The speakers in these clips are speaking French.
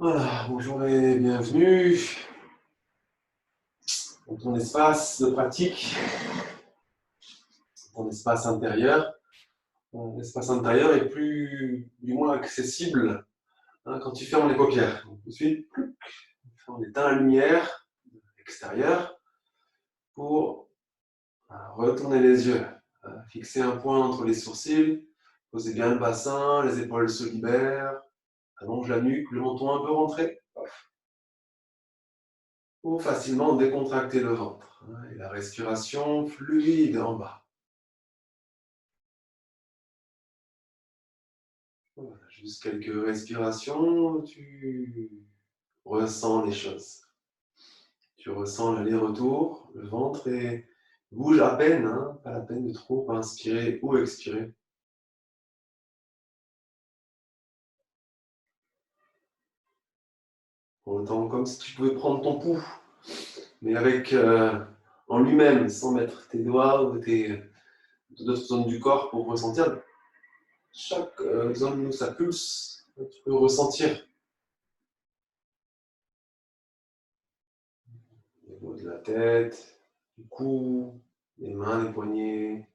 Voilà, bonjour et bienvenue dans ton espace de pratique, ton espace intérieur. L'espace intérieur est plus, du moins accessible quand tu fermes les paupières. Donc, tout de suite, on éteint la lumière extérieure pour retourner les yeux, fixer un point entre les sourcils, poser bien le bassin, les épaules se libèrent, allonge la nuque, le menton un peu rentré, pour facilement décontracter le ventre. Et la respiration fluide en bas. Voilà, juste quelques respirations, tu ressens les choses. Tu ressens l'aller-retour, le ventre bouge à peine, hein, pas la peine de trop inspirer ou expirer. Autant comme si tu pouvais prendre ton pouls, mais avec en lui-même, sans mettre tes doigts ou d'autres zones du corps pour ressentir. Chaque zone où ça pulse, tu peux ressentir. Au niveau de la tête, du cou, les mains, les poignets,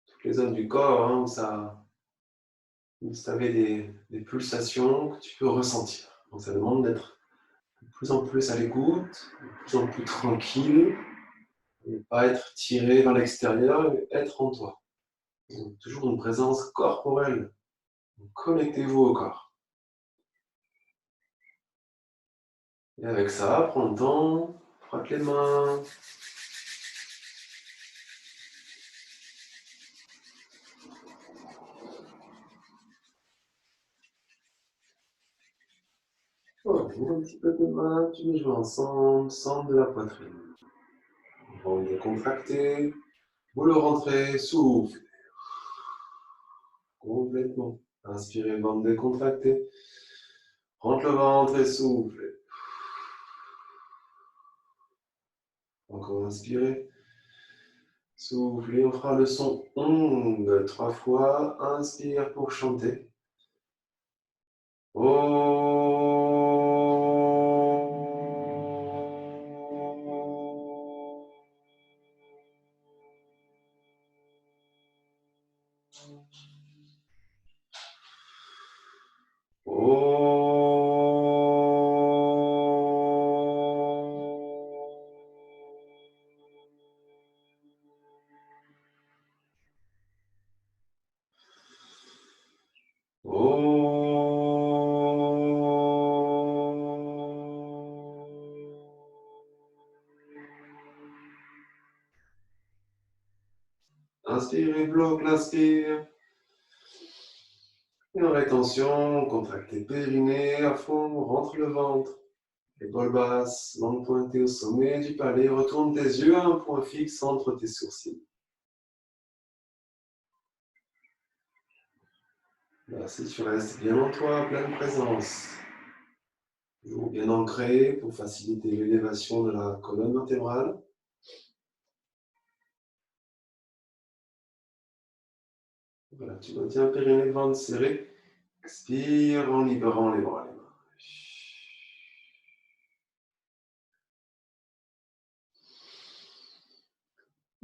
toutes les zones du corps hein, où tu avais des pulsations que tu peux ressentir. Donc ça demande d'être de plus en plus à l'écoute, de plus en plus tranquille, et ne pas être tiré vers l'extérieur, mais être en toi. Donc, toujours une présence corporelle. Connectez-vous au corps. Et avec ça, prends le temps, frotte les mains. Ok, un petit peu de main, tu les joues ensemble, centre de la poitrine. Ventre décontracté, boule rentrée, souffle. Complètement. Inspirez, ventre décontracté. Rentre le ventre et souffle. Encore inspirez. Soufflez, on fera le son ONG 3 fois. Inspire pour chanter. Inspirez, bloque l'inspire. Et en rétention, contractez périnée à fond, rentre le ventre. Épaules basses, langue pointée au sommet du palais. Retourne tes yeux à un point fixe entre tes sourcils. Là, si tu restes bien en toi, pleine présence. Toujours bien ancré pour faciliter l'élévation de la colonne vertébrale. Voilà, tu maintiens périnée, ventre serré. Expire en libérant les bras et les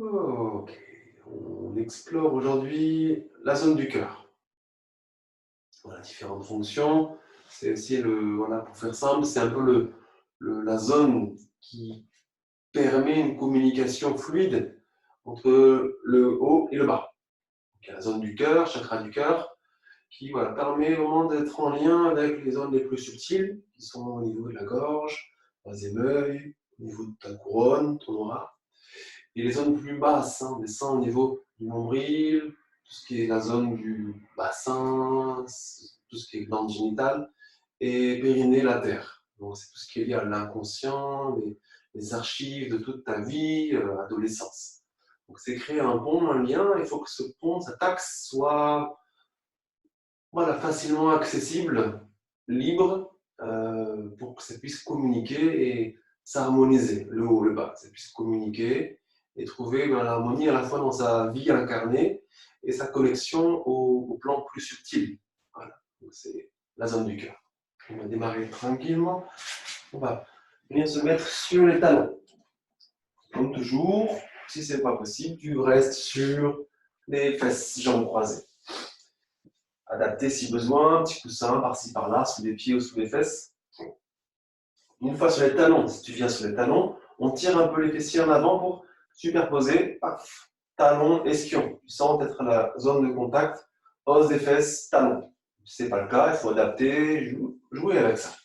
mains. Ok, on explore aujourd'hui la zone du cœur. Voilà, différentes fonctions. C'est aussi voilà, pour faire simple, c'est un peu la zone qui permet une communication fluide entre le haut et le bas. Donc, il y a la zone du cœur, chakra du cœur, qui voilà, permet vraiment d'être en lien avec les zones les plus subtiles, qui sont au niveau de la gorge, les émeuils, au niveau de ta couronne, ton aura. Et les zones plus basses, on descend au niveau du nombril, tout ce qui est la zone du bassin, tout ce qui est glande génitale, et périnée, la terre. Donc c'est tout ce qui est lié à l'inconscient, les archives de toute ta vie, adolescence. Donc c'est créer un pont, un lien, il faut que ce pont, cet axe soit voilà, facilement accessible, libre, pour que ça puisse communiquer et s'harmoniser, le haut, le bas, ça puisse communiquer et trouver l'harmonie à la fois dans sa vie incarnée et sa connexion au plan plus subtil. Voilà, donc c'est la zone du cœur. On va démarrer tranquillement. On va venir se mettre sur les talons. Comme toujours, si ce n'est pas possible, tu restes sur les fesses, jambes croisées. Adapter si besoin, un petit coussin par-ci par-là, sous les pieds ou sous les fesses. Une fois sur les talons, si tu viens sur les talons, on tire un peu les fessiers en avant pour superposer, paf, talon, ischion. Tu sens peut-être la zone de contact, os des fesses, talon. Si ce n'est pas le cas, il faut adapter, jouer avec ça.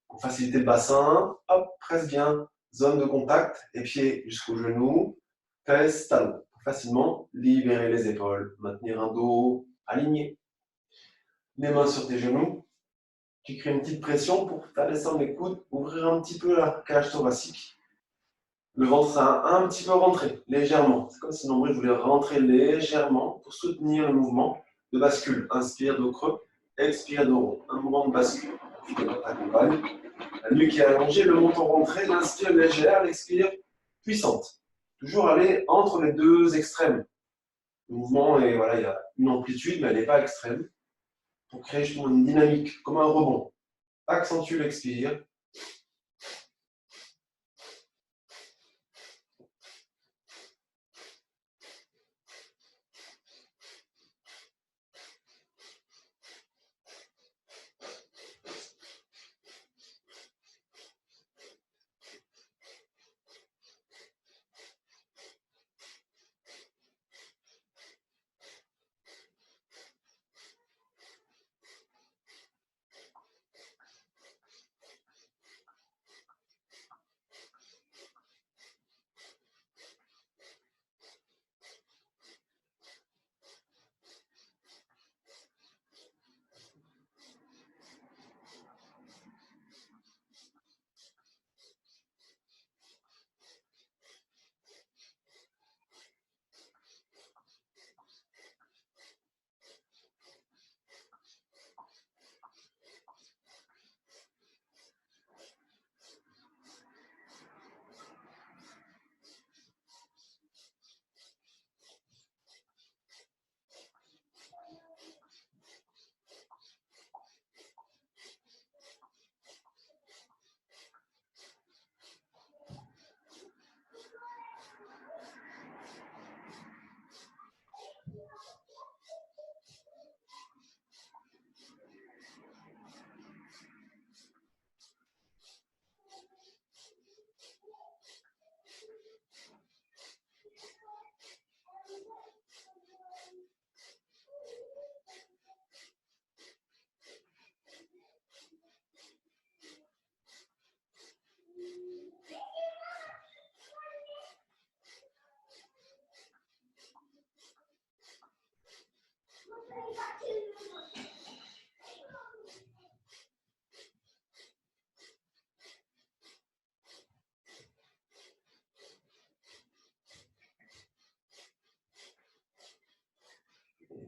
Pour faciliter le bassin, hop, presse bien, zone de contact, et pieds jusqu'au genou, fesses, talon. Pour facilement libérer les épaules, maintenir un dos aligné. Les mains sur tes genoux, tu crées une petite pression pour faire descendre les coudes, ouvrir un petit peu la cage thoracique. Le ventre sera un petit peu rentré, légèrement. C'est comme si le nombril voulait rentrer légèrement pour soutenir le mouvement de bascule. Inspire, dos creux, expire, dos rond. Un mouvement de bascule. Tu t'accompagnes. La nuque est allongée, le menton rentré, l'inspire légère, l'expire puissante. Toujours aller entre les deux extrêmes. Le mouvement, est, voilà, il y a une amplitude, mais elle n'est pas extrême. Pour créer justement une dynamique, comme un rebond. Accentue l'expire.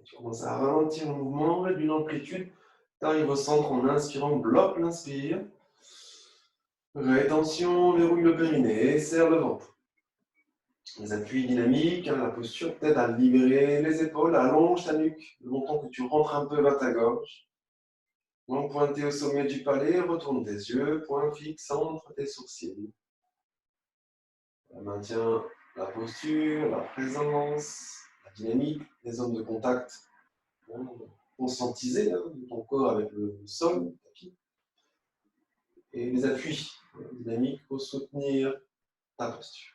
Tu commences à ralentir le mouvement, réduire l'amplitude. Tu arrives au centre en inspirant, bloque l'inspire. Rétention, verrouille le périnée, serre le ventre. Les appuis dynamiques, la posture t'aide à libérer les épaules, allonge ta nuque, le menton que tu rentres un peu vers ta gorge. Langue pointée au sommet du palais, retourne tes yeux, point fixe entre tes sourcils. Maintiens la posture, la présence, la dynamique, les zones de contact. Conscientiser ton corps avec le sol, le tapis. Et les appuis dynamiques pour soutenir ta posture.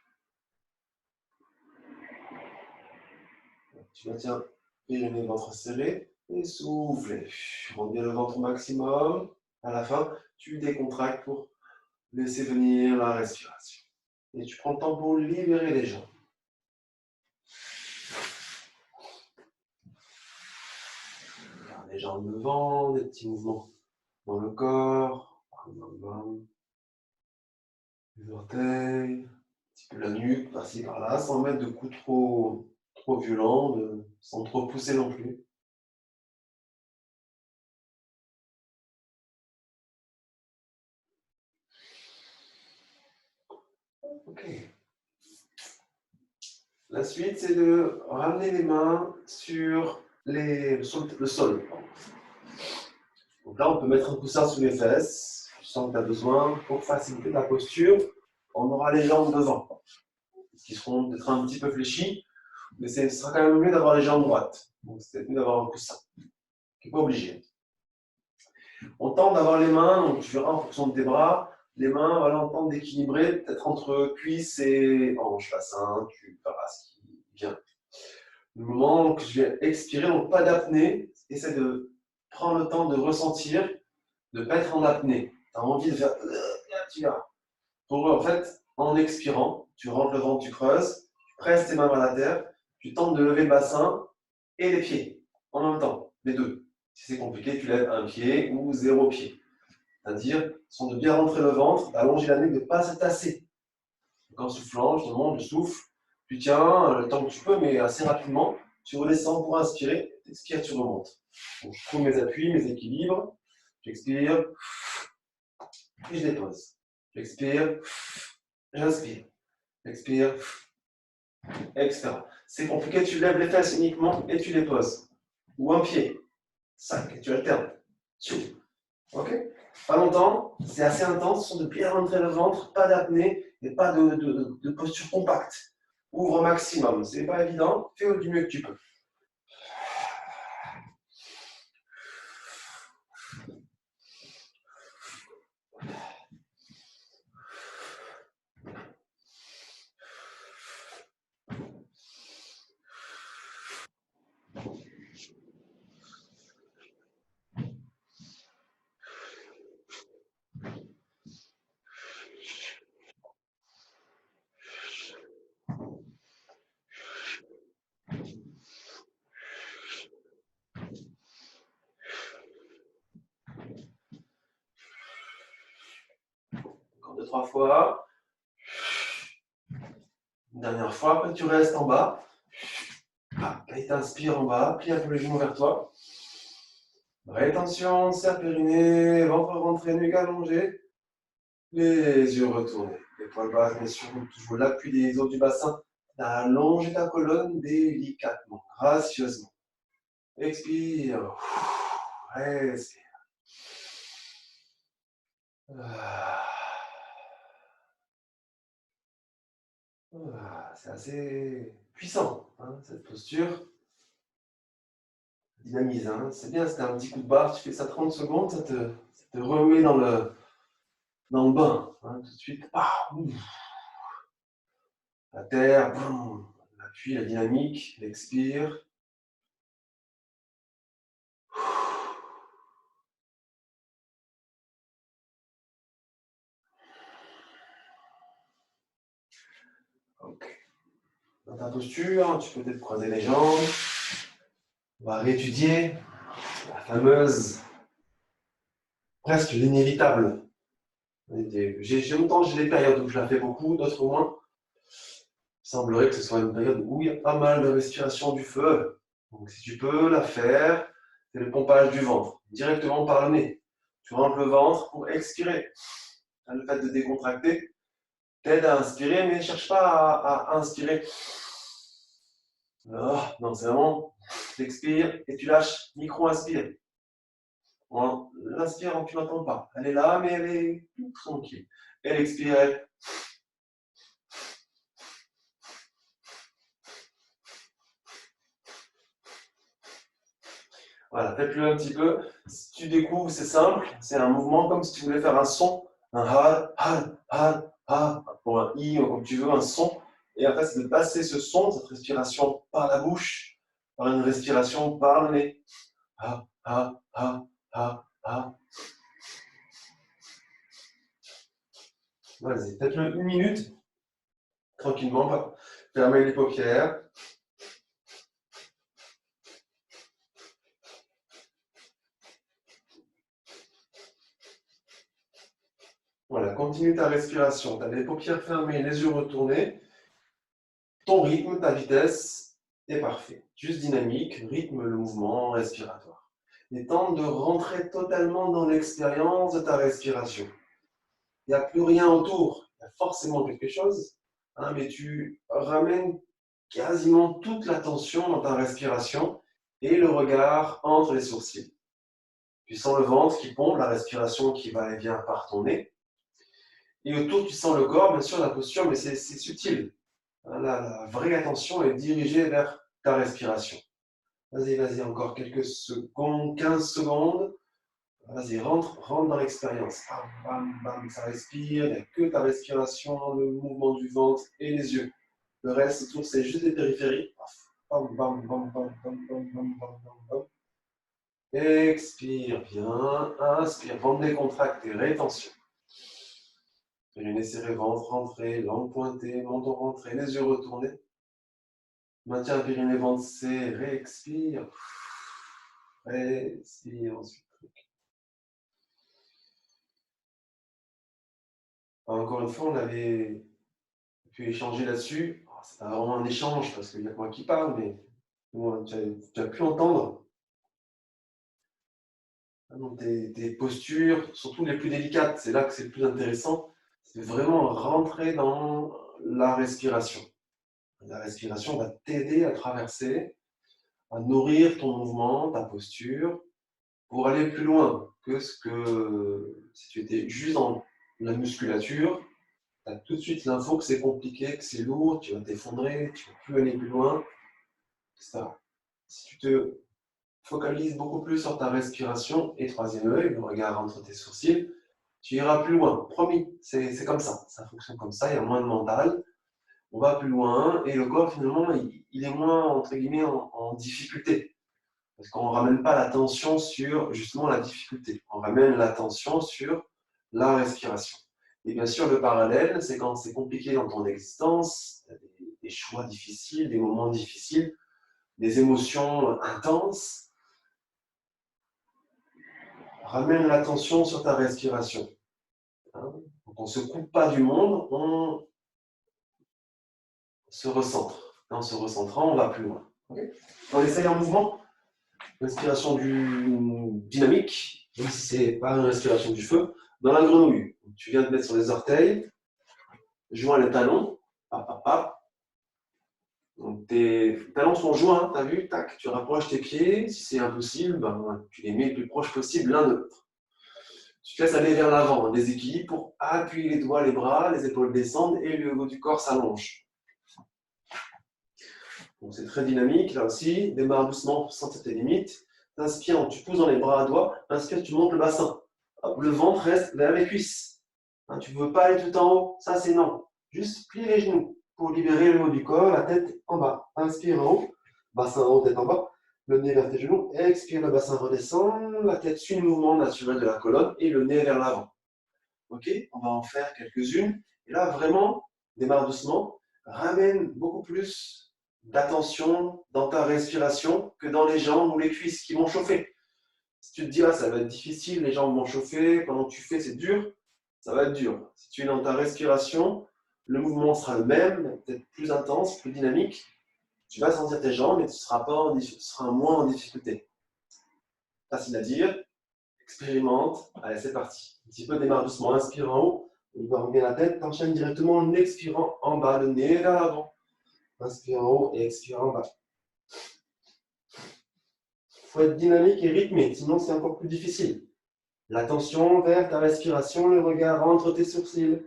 Tu maintiens périnée, ventre serré et souffle. Rends bien le ventre au maximum. À la fin, tu décontractes pour laisser venir la respiration. Et tu prends le temps pour libérer les jambes. Les jambes devant, des petits mouvements dans le corps. Les orteils, un petit peu la nuque, par-ci par-là, sans mettre de coups trop violents, sans trop pousser non plus. Ok. La suite, c'est de ramener les mains sur le sol. Donc là, on peut mettre un coussin sous les fesses. Tu sens que tu as besoin pour faciliter ta posture. On aura les jambes devant, qui seront peut-être un petit peu fléchies, mais ce sera quand même mieux d'avoir les jambes droites. Donc c'est mieux d'avoir un coussin, qui n'est pas obligé. On tente d'avoir les mains, donc tu verras en fonction de tes bras, les mains, voilà, on tente d'équilibrer, peut-être entre cuisses et hanches, bassin, tu verras ce qui vient. Le moment que je vais expirer, donc pas d'apnée, essaie de prendre le temps de ressentir, de ne pas être en apnée. Tu as envie de faire, tu verras. Pour en fait, en expirant, tu rentres le ventre, tu creuses, tu presses tes mains vers la terre, tu tentes de lever le bassin et les pieds en même temps, les deux. Si c'est compliqué, tu lèves un pied ou 0 pied. C'est-à-dire, de bien rentrer le ventre, d'allonger la nuque, de ne pas se tasser. Donc en soufflant, je te montre, je souffle, tu tiens le temps que tu peux, mais assez rapidement, tu redescends pour inspirer, tu expires, tu remontes. Donc je trouve mes appuis, mes équilibres, j'expire, et je dépose. J'expire, j'inspire, j'expire, etc. C'est compliqué, tu lèves les fesses uniquement et tu les poses. Ou un pied, 5, et tu alternes. Ok? Pas longtemps, c'est assez intense, de bien rentrer le ventre, pas d'apnée et pas de posture compacte. Ouvre au maximum, c'est pas évident, fais du mieux que tu peux. Encore 2-3 fois. Une dernière fois, après tu restes en bas. Et t'inspires en bas, plie un peu les genoux vers toi. Rétention, serre périnée, ventre rentré, nuque allongée. Les yeux retournés. Les poils bas, bien sûr, toujours l'appui des os du bassin. Allonge ta colonne délicatement, gracieusement. Expire. Respire. C'est assez puissant, hein, cette posture. Dynamise, hein. C'est bien, c'était un petit coup de barre, tu fais ça 30 secondes, ça te remet dans le bain. Hein, tout de suite, la terre, l'appui, la dynamique, l'expire. Ok. Dans ta posture, tu peux peut-être croiser les jambes. On va réétudier la fameuse, presque l'inévitable. J'ai des périodes où je la fais beaucoup, d'autres moins. Il semblerait que ce soit une période où il y a pas mal de respiration du feu. Donc si tu peux la faire, c'est le pompage du ventre, directement par le nez. Tu rentres le ventre pour expirer. Le fait de décontracter t'aide à inspirer, mais ne cherche pas à inspirer. Oh, non, c'est vraiment, tu expires et tu lâches, micro-inspire. L'inspire, tu n'entends pas. Elle est là, mais elle est toute tranquille. Elle expire, elle. Voilà, faites-le un petit peu. Si tu découvres, c'est simple. C'est un mouvement comme si tu voulais faire un son. Un ha, pour un i, ou comme tu veux, un son. Et après, c'est de passer ce son, cette respiration par la bouche, par une respiration par le nez. Ha. Vas-y, faites-le 1 minute, tranquillement. Fermez les paupières. Voilà, continue ta respiration. Tu as les paupières fermées, les yeux retournés. Ton rythme, ta vitesse est parfait. Juste dynamique, rythme le mouvement respiratoire. Et tente de rentrer totalement dans l'expérience de ta respiration. Il n'y a plus rien autour. Il y a forcément quelque chose, hein, mais tu ramènes quasiment toute l'attention dans ta respiration et le regard entre les sourcils. Tu sens le ventre qui pompe, la respiration qui va et vient par ton nez. Et autour, tu sens le corps, bien sûr, la posture, mais c'est subtil. La vraie attention est dirigée vers ta respiration. Vas-y, vas-y, encore quelques secondes, 15 secondes. Vas-y, rentre dans l'expérience. Bam, bam, bam, ça respire. Il n'y a que ta respiration, le mouvement du ventre et les yeux. Le reste autour, c'est juste des périphéries. Bam, bam, bam, bam, bam, bam, bam, bam, bam, bam. Expire bien. Inspire, ventre décontracté, rétention. Périnée serré, ventre rentré, langue pointée, menton rentré, les yeux retournés. Maintiens le périnée, ventre serré, expire. Respire ensuite. Encore une fois, on avait pu échanger là-dessus. C'est pas vraiment un échange parce qu'il y a que moi qui parle, mais tu as pu entendre tes postures, surtout les plus délicates. C'est là que c'est le plus intéressant. C'est vraiment rentrer dans la respiration. La respiration va t'aider à traverser, à nourrir ton mouvement, ta posture, pour aller plus loin que si tu étais juste dans la musculature. Tu as tout de suite l'info que c'est compliqué, que c'est lourd, tu vas t'effondrer, tu ne vas plus aller plus loin, etc. Si tu te focalises beaucoup plus sur ta respiration et troisième œil, le regard entre tes sourcils, tu iras plus loin. Promis, c'est comme ça fonctionne comme ça, il y a moins de mental, on va plus loin et le corps finalement, il est moins, entre guillemets, en difficulté. Parce qu'on ne ramène pas l'attention sur justement la difficulté, on ramène l'attention sur la respiration. Et bien sûr, le parallèle, c'est quand c'est compliqué dans ton existence, des choix difficiles, des moments difficiles, des émotions intenses. Ramène l'attention sur ta respiration. Donc on ne se coupe pas du monde, on se recentre. Et en se recentrant, on va plus loin. Okay, on essaye un mouvement. Respiration dynamique, même si ce n'est pas une respiration du feu. Dans la grenouille, tu viens de mettre sur les orteils, joins les talons, hop, hop, hop. Donc tes talons sont joints, tu as vu, tac, tu rapproches tes pieds. Si c'est impossible, tu les mets le plus proche possible l'un de l'autre. Tu te laisses aller vers l'avant, un déséquilibre pour appuyer les doigts, les bras, les épaules descendent et le haut du corps s'allonge. Donc c'est très dynamique, là aussi. Démarre doucement pour sentir tes limites. Inspire, tu pousses dans les bras à doigts. Inspire, tu montes le bassin. Hop, le ventre reste vers les cuisses. Tu ne veux pas aller tout en haut, ça c'est non. Juste plie les genoux pour libérer le haut du corps, la tête en bas. Inspire en haut, bassin en haut, tête en bas. Le nez vers tes genoux. Expire, le bassin redescend. La tête suit le mouvement naturel de la colonne et le nez vers l'avant. Ok, on va en faire quelques-unes. Et là, vraiment, démarre doucement. Ramène beaucoup plus d'attention dans ta respiration que dans les jambes ou les cuisses qui vont chauffer. Si tu te dis, ça va être difficile, les jambes vont chauffer, pendant que tu fais, c'est dur, ça va être dur. Si tu es dans ta respiration, le mouvement sera le même, peut-être plus intense, plus dynamique. Tu vas sentir tes jambes, mais tu seras moins en difficulté. Facile à dire, expérimente. Allez, c'est parti. Un petit peu, démarre doucement, inspire en haut, ouvre bien la tête, t'enchaînes directement en expirant en bas, le nez vers l'avant. Inspire en haut et expire en bas. Il faut être dynamique et rythmé, sinon c'est encore plus difficile. L'attention vers ta respiration, le regard entre tes sourcils.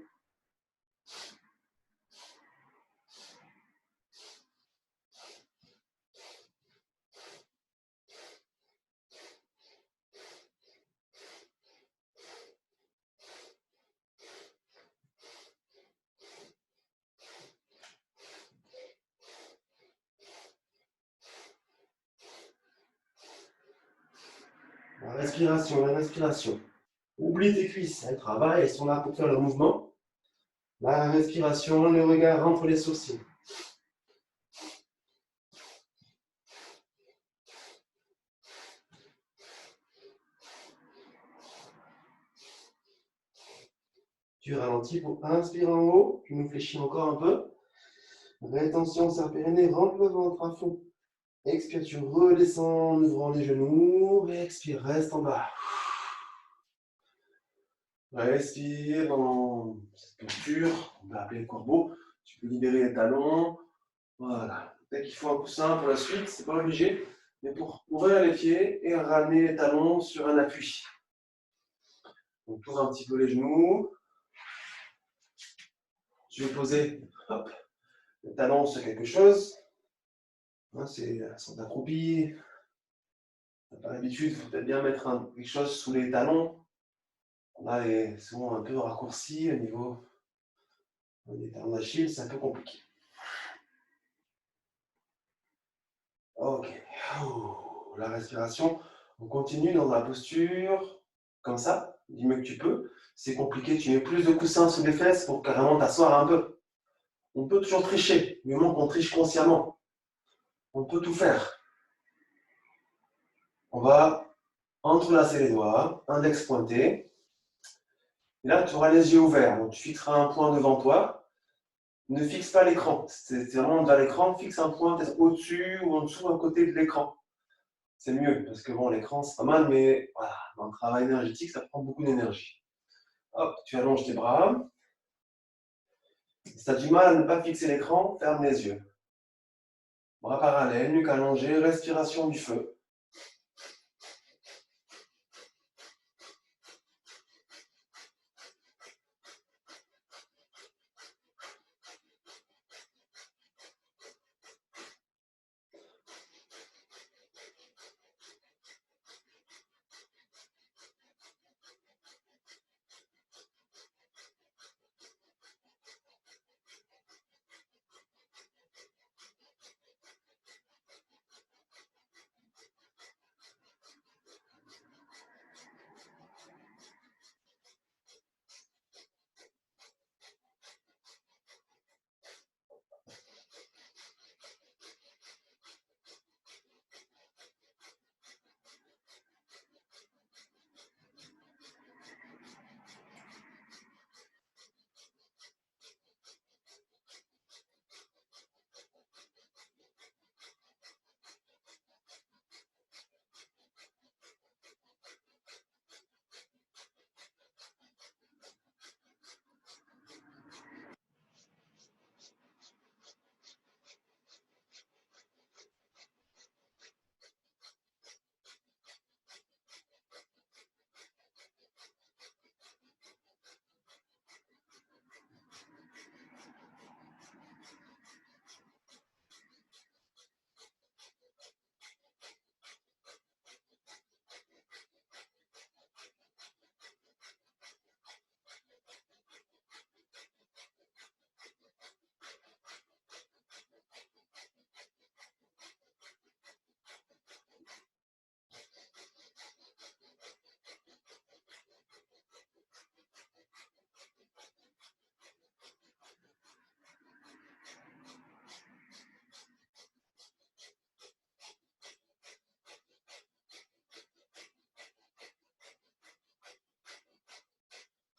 La respiration, la respiration. Oublie tes cuisses, elles travaillent, elles sont là pour faire le mouvement. La respiration, le regard entre les sourcils. Tu ralentis pour inspirer en haut, tu nous fléchis encore un peu. Rétention, serre-périnée, rentre le ventre à fond. Expire, tu redescends en ouvrant les genoux. Expire, reste en bas. Respire dans cette posture, on peut appeler le corbeau. Tu peux libérer les talons. Voilà. Dès qu'il faut un coussin pour la suite, c'est pas obligé. mais pour ouvrir les pieds et ramener les talons sur un appui. On tourne un petit peu les genoux. Je vais poser le talon sur quelque chose. C'est sont accroupis. Par l'habitude, il faut peut-être bien mettre quelque chose sous les talons. Là, est souvent un peu raccourci au niveau des talons d'Achille, c'est un peu compliqué. Ok. La respiration. On continue dans la posture comme ça, du mieux que tu peux. C'est compliqué, tu mets plus de coussins sous les fesses pour carrément t'asseoir un peu. On peut toujours tricher, du moment qu'on triche consciemment. On peut tout faire. On va entrelacer les doigts, index pointé. Et là, tu auras les yeux ouverts. Donc, tu fixeras un point devant toi. Ne fixe pas l'écran. C'est vraiment vers l'écran. Fixe un point peut-être au-dessus ou en dessous, à côté de l'écran. C'est mieux, parce que bon, l'écran, c'est pas mal, mais voilà, dans le travail énergétique, ça prend beaucoup d'énergie. Hop, tu allonges tes bras. Si tu as du mal à ne pas fixer l'écran, ferme les yeux. Bras parallèles, nuque allongée, respiration du feu.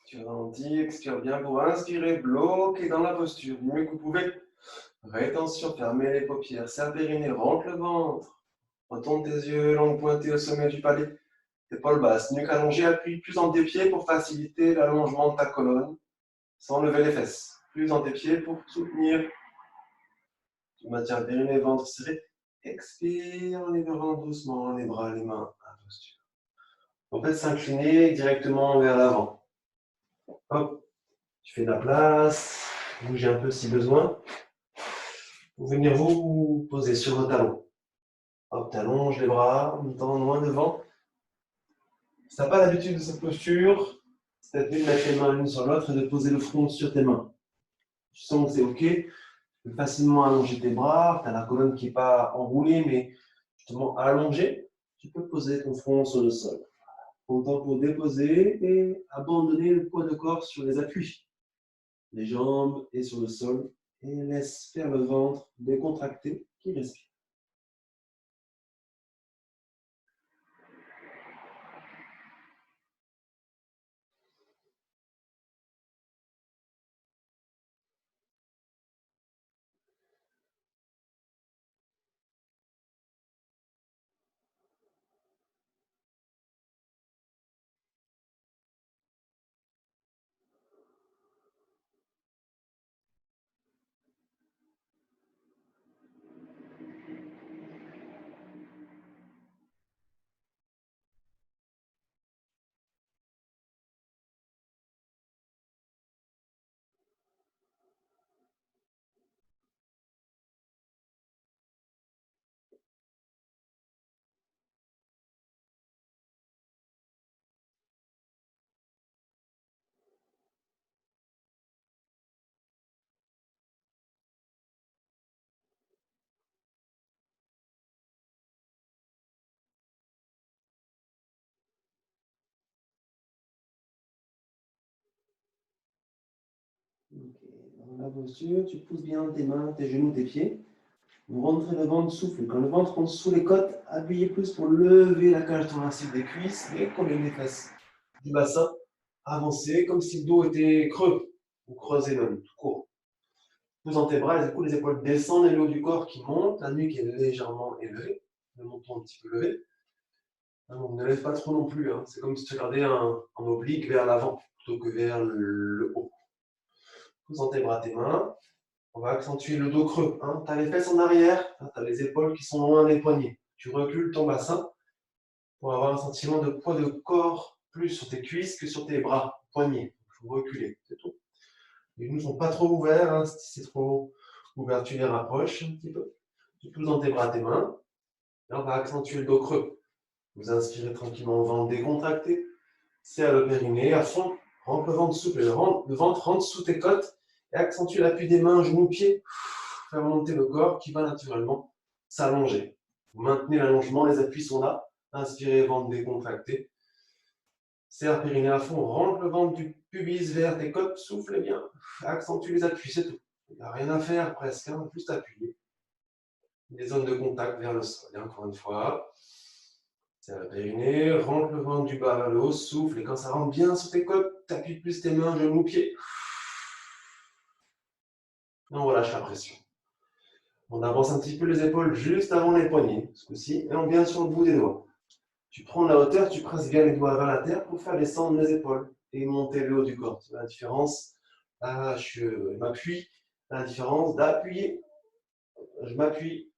Tu ralentis, expire bien pour inspirer, bloquer dans la posture, du mieux que vous pouvez. Rétention, fermez les paupières, serre périnée, rentre le ventre. Retourne tes yeux, langue pointée au sommet du palais. Épaules basses, nuque allongée, appuie plus dans tes pieds pour faciliter l'allongement de ta colonne, sans lever les fesses. Plus dans tes pieds pour soutenir. Tu maintiens le périnée, ventre serré. Expire en libérant doucement les bras, les mains à la posture. On peut s'incliner directement vers l'avant. Hop, tu fais de la place, bougez un peu si besoin. Vous venir vous poser sur vos talons. Hop, t'allonges les bras, en même temps loin devant. Si tu n'as pas l'habitude de cette posture, c'est peut-être mieux de mettre les mains l'une sur l'autre et de poser le front sur tes mains. Tu sens que c'est OK. Tu peux facilement allonger tes bras. Tu as la colonne qui n'est pas enroulée, mais justement allongée. Tu peux poser ton front sur le sol. Content pour déposer et abandonner le poids de corps sur les appuis. Les jambes et sur le sol. Et laisse faire le ventre décontracté qui respire. la posture, tu pousses bien tes mains, tes genoux, tes pieds. Vous rentrez le ventre, souffle. Quand le ventre rentre sous les côtes, appuyez plus pour lever la cage thoracique des cuisses et coller les fesses du bassin. Avancez comme si le dos était creux, ou creusé même, tout court. Pousse dans tes bras, et du coup les épaules descendent et le haut du corps qui monte, la nuque est légèrement élevée, le menton un petit peu levé. Donc ne lève pas trop non plus, hein. C'est comme si tu regardais un oblique vers l'avant plutôt que vers le haut. Pousse dans tes bras, tes mains. On va accentuer le dos creux. Hein. Tu as les fesses en arrière, tu as les épaules qui sont loin des poignets. Tu recules ton bassin pour avoir un sentiment de poids de corps plus sur tes cuisses que sur tes bras, poignets. Il faut reculer, c'est tout. Les genoux ne sont pas trop ouverts. Hein. Si c'est trop ouvert, tu les rapproches un petit peu. Tu pousses dans tes bras, tes mains. Là, on va accentuer le dos creux. Vous inspirez tranquillement, ventre décontracté. Serre le périnée à fond. Rentre le ventre souple. Le ventre rentre sous tes côtes. Et accentue l'appui des mains, genoux, pieds. Faire monter le corps qui va naturellement s'allonger. Vous maintenez l'allongement, les appuis sont là. Inspirez, ventre décontracté. Serre périnée à fond, rentre le ventre du pubis vers tes côtes, soufflez bien. Accentue les appuis, c'est tout. Il n'y a rien à faire presque, hein, juste appuyer. Des zones de contact vers le sol. Et encore une fois. Serre le périnée, rentre le ventre du bas vers le haut, souffle. Et quand ça rentre bien sur tes côtes, t'appuies plus tes mains, genoux, pieds. Et on relâche la pression. On avance un petit peu les épaules juste avant les poignets, ce coup-ci, et on vient sur le bout des doigts. Tu prends de la hauteur, tu presses bien les doigts vers la terre pour faire descendre les épaules et monter le haut du corps. Tu vois la différence? Là, je m'appuie. La différence d'appuyer. Je m'appuie.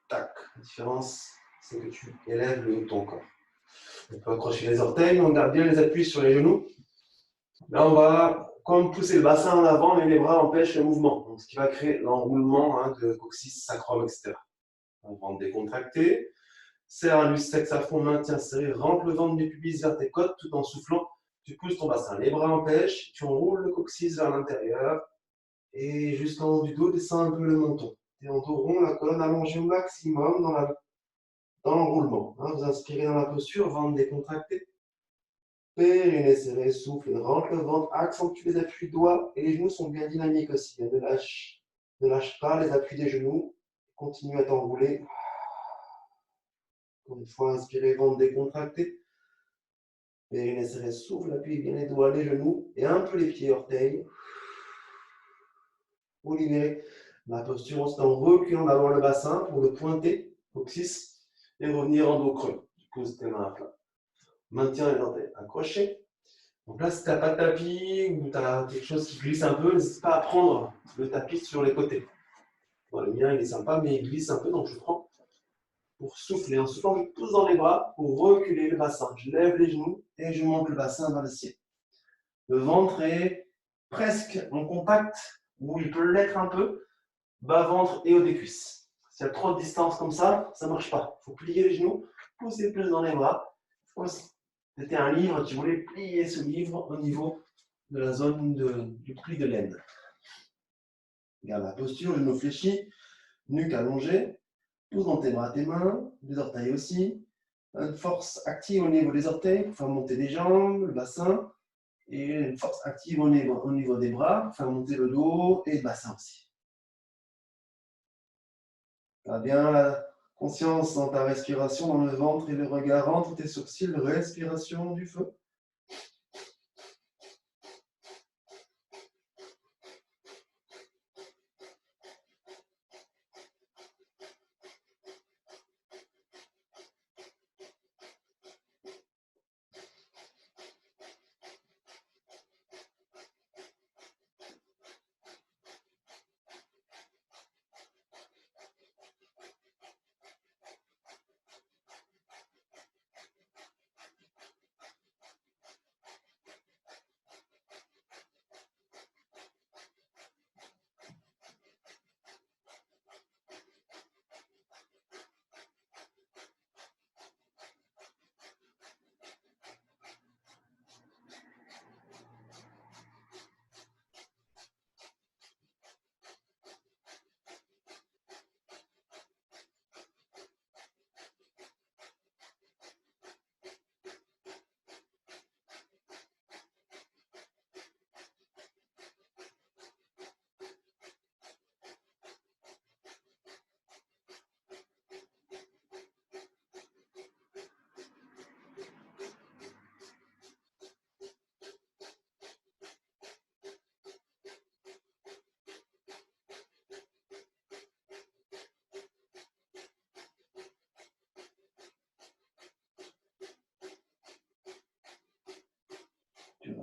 Tac. La différence, c'est que tu élèves le haut de ton corps. On peut accrocher les orteils, on garde bien les appuis sur les genoux. Là, on va comme pousser le bassin en avant, mais les bras empêchent le mouvement. Donc, ce qui va créer l'enroulement de coccyx, sacrum, etc. On va décontracter. Serre l'us sexe à fond, maintien serré, rentre le ventre du pubis vers tes côtes tout en soufflant. Tu pousses ton bassin. Les bras empêchent, tu enroules le coccyx vers l'intérieur et jusqu'en haut du dos, descends un peu le menton. Et en dos rond, la colonne allongée au maximum dans l'enroulement. Hein, vous inspirez dans la posture, ventre décontracté. Périnée serré, souffle, rentre le ventre, accentue les appuis de doigts et les genoux sont bien dynamiques aussi. Ne lâche pas les appuis des genoux. Continue à t'enrouler. Encore une fois, inspirez, ventre décontracté. Périnée serré, souffle, appuyez bien les doigts, les genoux et un peu les pieds, orteils. Pour libérer la posture en reculant d'abord le bassin pour le pointer, coccyx, et revenir en dos creux. Tu poses tes mains à plat. Maintiens les orteils accrochés. Donc là, si tu n'as pas de tapis ou tu as quelque chose qui glisse un peu, n'hésite pas à prendre le tapis sur les côtés. Bon, le mien, il est sympa, mais il glisse un peu, donc je prends pour souffler. En soufflant, je pousse dans les bras pour reculer le bassin. Je lève les genoux et je monte le bassin vers le ciel. Le ventre est presque en contact, ou il peut l'être un peu, bas-ventre et haut des cuisses. S'il y a trop de distance comme ça ne marche pas. Il faut plier les genoux, pousser plus dans les bras. C'était un livre, tu voulais plier ce livre au niveau de la zone du pli de l'aine. Regarde la posture, genoux fléchis, nuque allongée, pousse dans tes bras, tes mains, les orteils aussi. Une force active au niveau des orteils pour faire monter les jambes, le bassin. Et une force active au niveau des bras pour faire monter le dos et le bassin aussi. Tu as bien la conscience dans ta respiration, dans le ventre et le regard entre tes sourcils, respiration du feu.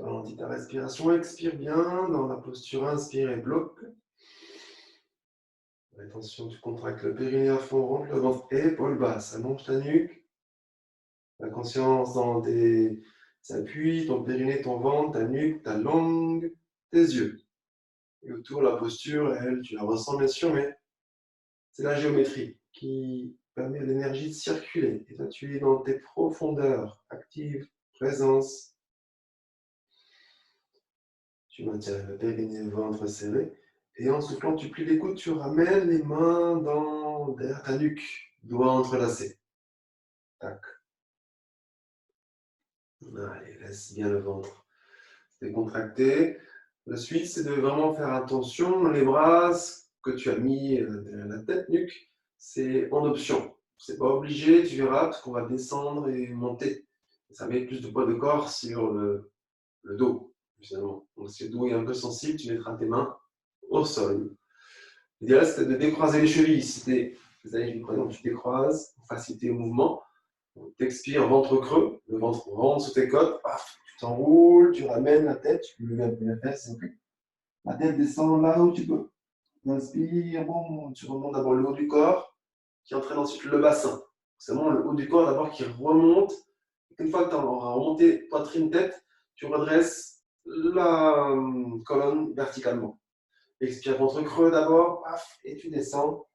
ralentis ta respiration, expire bien dans la posture, inspire et bloque. Attention, tu contractes le périnée à fond, rentre le ventre, épaules basses, allonge ta nuque. La conscience dans tes appuis, ton périnée, ton ventre, ta nuque, ta langue, tes yeux. Et autour, la posture, elle, tu la ressens bien sûr, mais c'est la géométrie qui permet à l'énergie de circuler. Et toi, tu es dans tes profondeurs, active, présence. Tu maintiens le périnée, le ventre serré. Et en soufflant, tu plies les coudes, tu ramènes les mains derrière ta nuque, doigts entrelacés. Tac. Allez, laisse bien le ventre décontracté. La suite, c'est de vraiment faire attention. Les bras que tu as mis derrière la tête, nuque, c'est en option. C'est pas obligé, tu verras, parce qu'on va descendre et monter. Ça met plus de poids de corps sur le dos, finalement. Donc, si le dos est un peu sensible, tu mettras tes mains au sol. L'idéal, c'était de décroiser les chevilles. Si par exemple, tu décroises pour faciliter le mouvement. Tu expires, ventre creux, le ventre rentre sous tes côtes, paf, tu t'enroules, tu ramènes la tête, tu peux lever un peu la tête, s'il vous plaît. La tête descend là où tu peux. Inspire, bon, tu remontes d'abord le haut du corps, qui entraîne ensuite le bassin. C'est vraiment le haut du corps d'abord qui remonte. Une fois que tu auras remonté poitrine-tête, tu redresses la colonne verticalement. Expire, ventre creux d'abord, paf, et tu descends.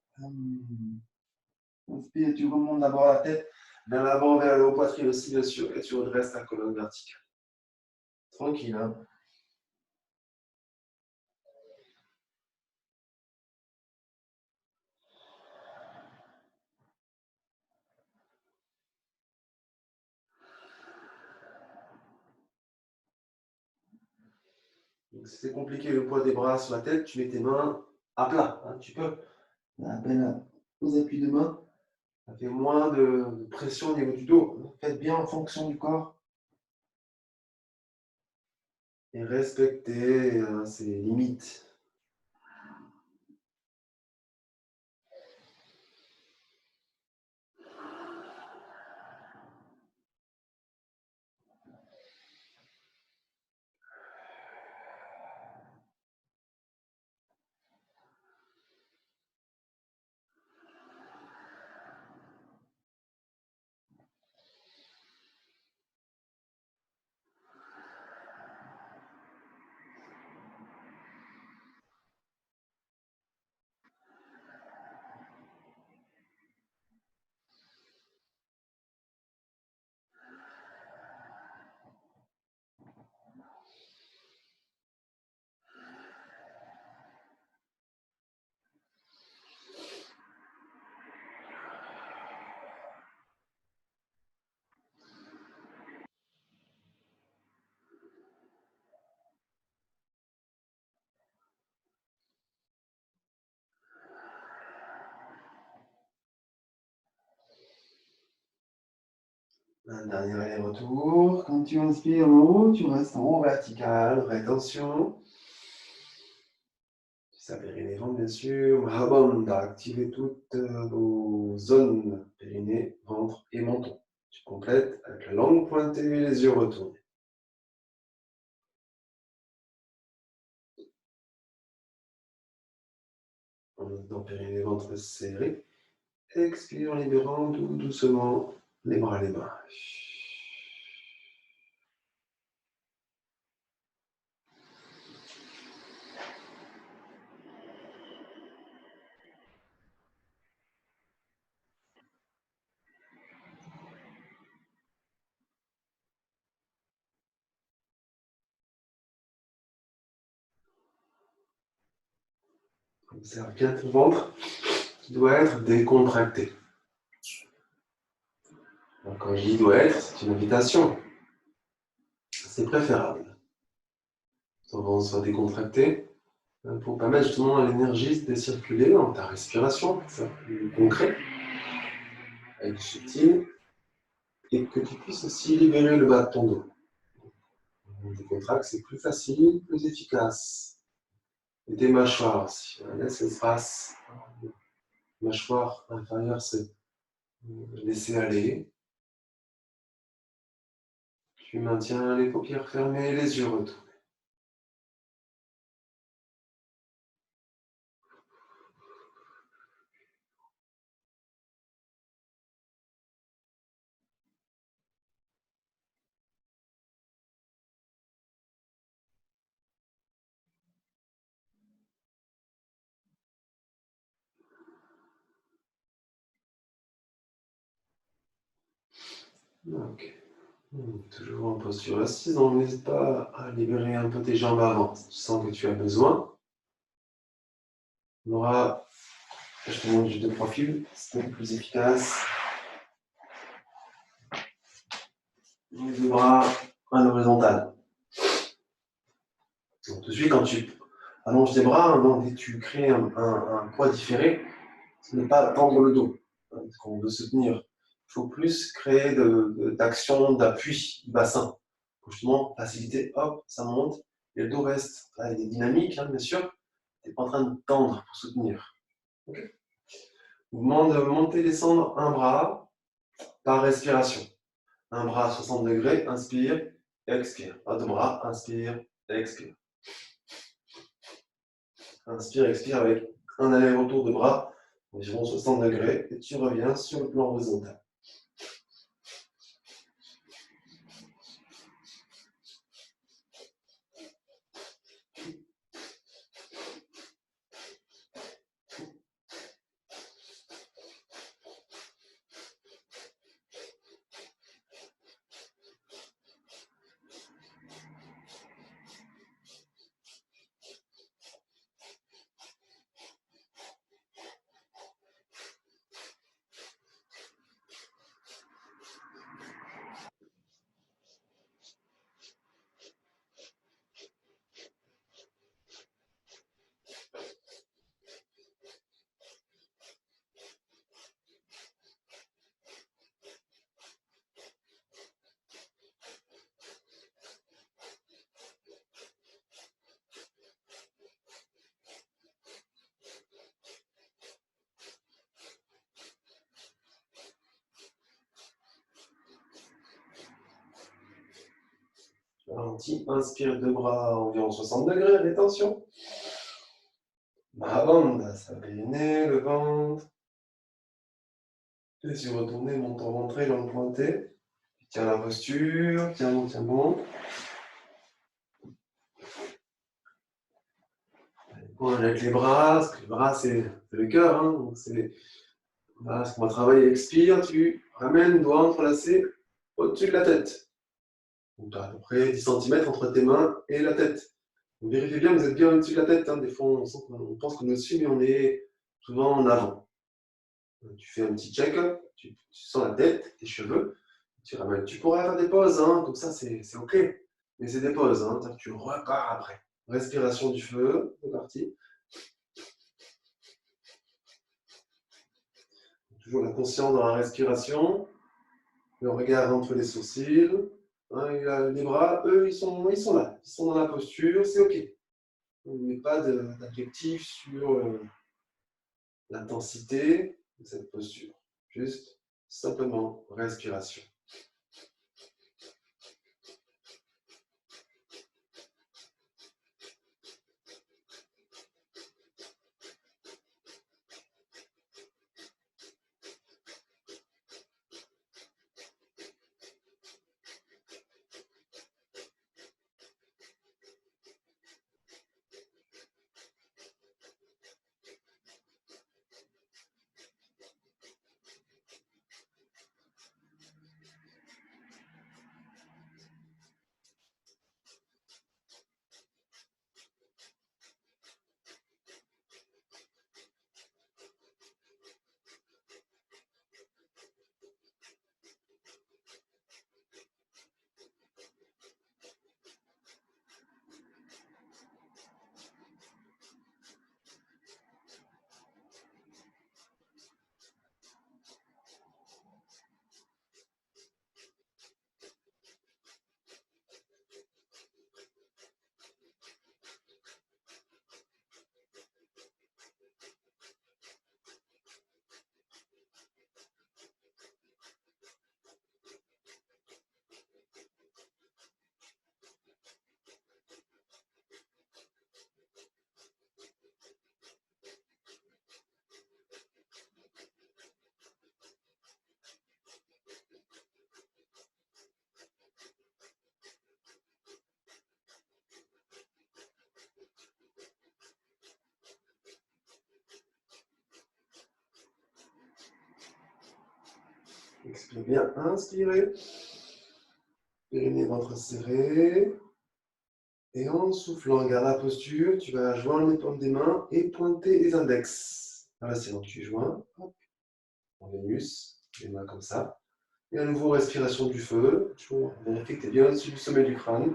Inspire, tu remontes d'abord la tête vers l'avant, vers le haut, poitrine aussi, bien sûr, et tu redresses ta colonne verticale. Tranquille, hein. Donc, si c'est compliqué le poids des bras sur la tête, tu mets tes mains à plat. Hein, tu peux. À peine aux appuis de main. Ça fait moins de pression au niveau du dos. Faites bien en fonction du corps. Et respectez ses limites. Un dernier aller-retour. Quand tu inspires en haut, tu restes en haut vertical. Rétention. Ça périnée ventre, bien sûr. Mahabandha, activez toutes vos zones périnée, ventre et menton. Tu complètes avec la langue pointée, les yeux retournés. Dans périnée, ventre serré. Expire en libérant tout doucement les bras, les mains. Observe bien ton ventre qui doit être décontracté. Donc, quand je dis doit être, c'est une invitation. C'est préférable. Ton ventre soit décontracté pour permettre justement à l'énergie de circuler dans ta respiration, pour faire plus concret, avec du subtil, et que tu puisses aussi libérer le bas de ton dos. On décontracte, c'est plus facile, plus efficace. Et tes mâchoires aussi. Laisse l'espace. Mâchoire inférieure, c'est laisser aller. Tu maintiens les paupières fermées, les yeux retournés. Ok. Toujours en posture assise, donc n'hésite pas à libérer un peu tes jambes avant si tu sens que tu as besoin. On aura, je te montre juste de profil, c'est un peu plus efficace. Les deux bras à l'horizontale. Donc tout de suite, quand tu allonges tes bras, donc, tu crées un poids différé, ce n'est pas tendre le dos, parce qu'on veut se tenir. Il faut plus créer d'action, d'appui du bassin. Pour justement faciliter, hop, ça monte, et le dos reste. Là, il est dynamique, hein, bien sûr. Tu n'es pas en train de tendre pour soutenir. Okay. Mouvement de monter, descendre un bras par respiration. Un bras à 60 degrés, inspire, expire. Pas de bras, inspire, expire. Inspire, expire avec un aller-retour de bras, environ 60 degrés, et tu reviens sur le plan horizontal. Ralentis, inspire deux bras à environ 60 degrés, détention. Banda, ça bene, le ventre. Les yeux retournés, menton rentré, langue pointée. Tiens la posture, tiens bon, tiens bon. On avec les bras, parce que les bras c'est le cœur, hein, donc c'est voilà, ce qu'on va travailler. Expire, tu ramènes, doigts entrelacés au-dessus de la tête. Donc tu as à peu près 10 cm entre tes mains et la tête. Donc, vérifiez bien, vous êtes bien au-dessus de la tête. Hein. Des fois, on pense qu'on est au-dessus, mais on est souvent en avant. Tu fais un petit check, tu sens la tête, tes cheveux, tu ramènes. Tu pourrais faire des pauses, hein, comme ça c'est ok. Mais c'est des pauses, hein, tu repars après. Respiration du feu, c'est parti. Toujours la conscience dans la respiration, le regard entre les sourcils. Hein, les bras, eux, ils sont là, ils sont dans la posture, c'est ok. On ne met pas d'adjectif sur l'intensité de cette posture. Juste, simplement, respiration. Expire bien, inspirez. Périnée, ventre serré. Et en soufflant, garde la posture, tu vas joindre les paumes des mains et pointer les index. Voilà, c'est bon, tu joins. Hop, en Vénus, les mains comme ça. Et à nouveau, respiration du feu. Toujours vérifie que tu es bien au-dessus du sommet du crâne.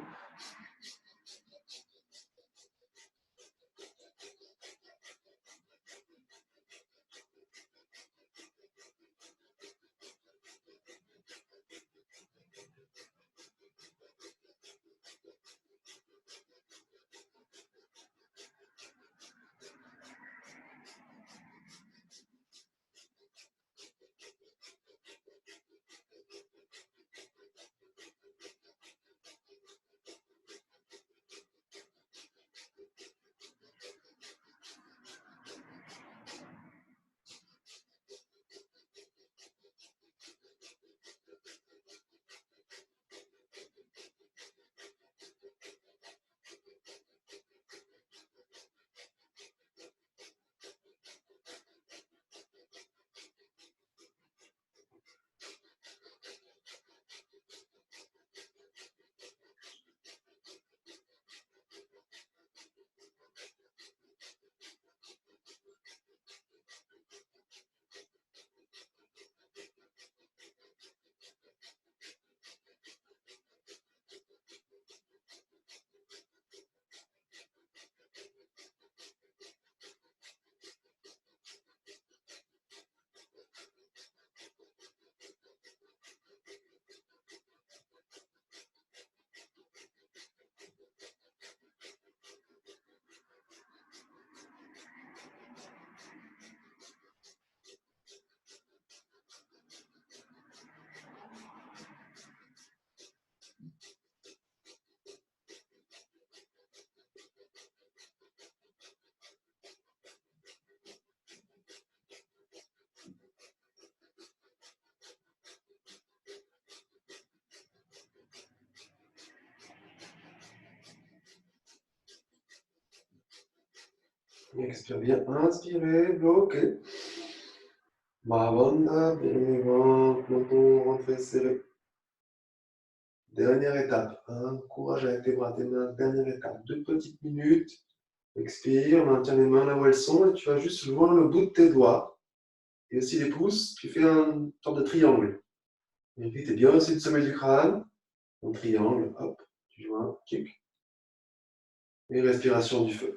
Expire bien, inspirez, bloquez. Mahavandha, périnée, ventre, menton, rentrée serré. Dernière étape, hein. Courage avec tes bras, tes mains. Dernière étape, 2 petites minutes. Expire, maintiens les mains là où elles sont et tu vas juste joindre le bout de tes doigts et aussi les pouces. Tu fais une sorte de triangle. Vérifie que tu es bien aussi le sommet du crâne. Un triangle, hop, tu joins, kick. Et respiration du feu.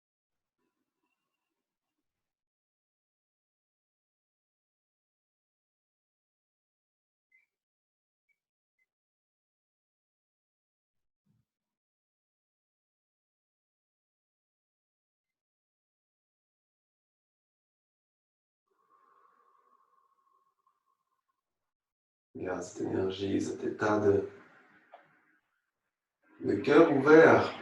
Regarde cette énergie, cet état de cœur ouvert,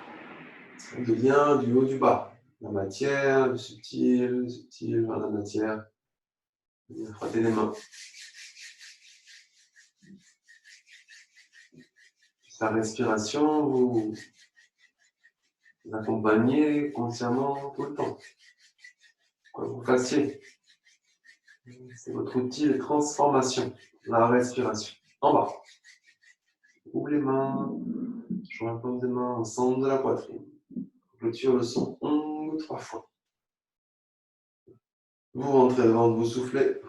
de lien du haut du bas. La matière, le subtil vers la matière. Frotter les mains. Sa respiration, vous accompagnez consciemment tout le temps. Quoi que vous fassiez. C'est votre outil de transformation, la respiration. En bas. Ouvre les mains, joins la paume des mains au centre de la poitrine. Clôture le son 1 ou 3 fois. Vous rentrez le ventre, vous soufflez.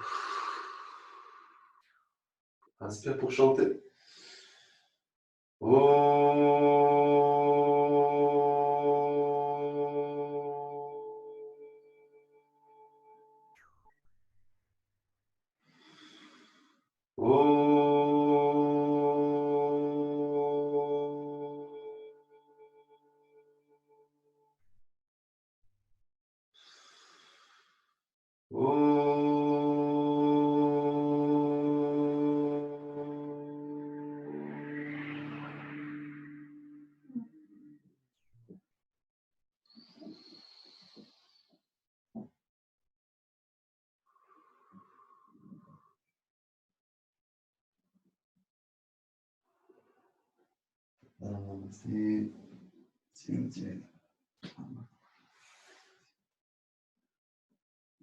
Inspire pour chanter.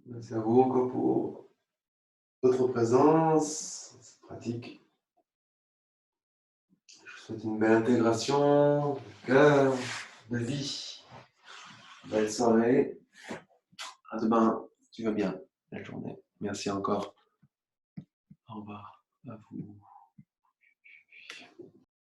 Merci à vous encore pour votre présence, cette pratique. Je vous souhaite une belle intégration, de cœur, de vie. Belle soirée. À demain, si tu vas bien. Belle journée. Merci encore. Au revoir à vous.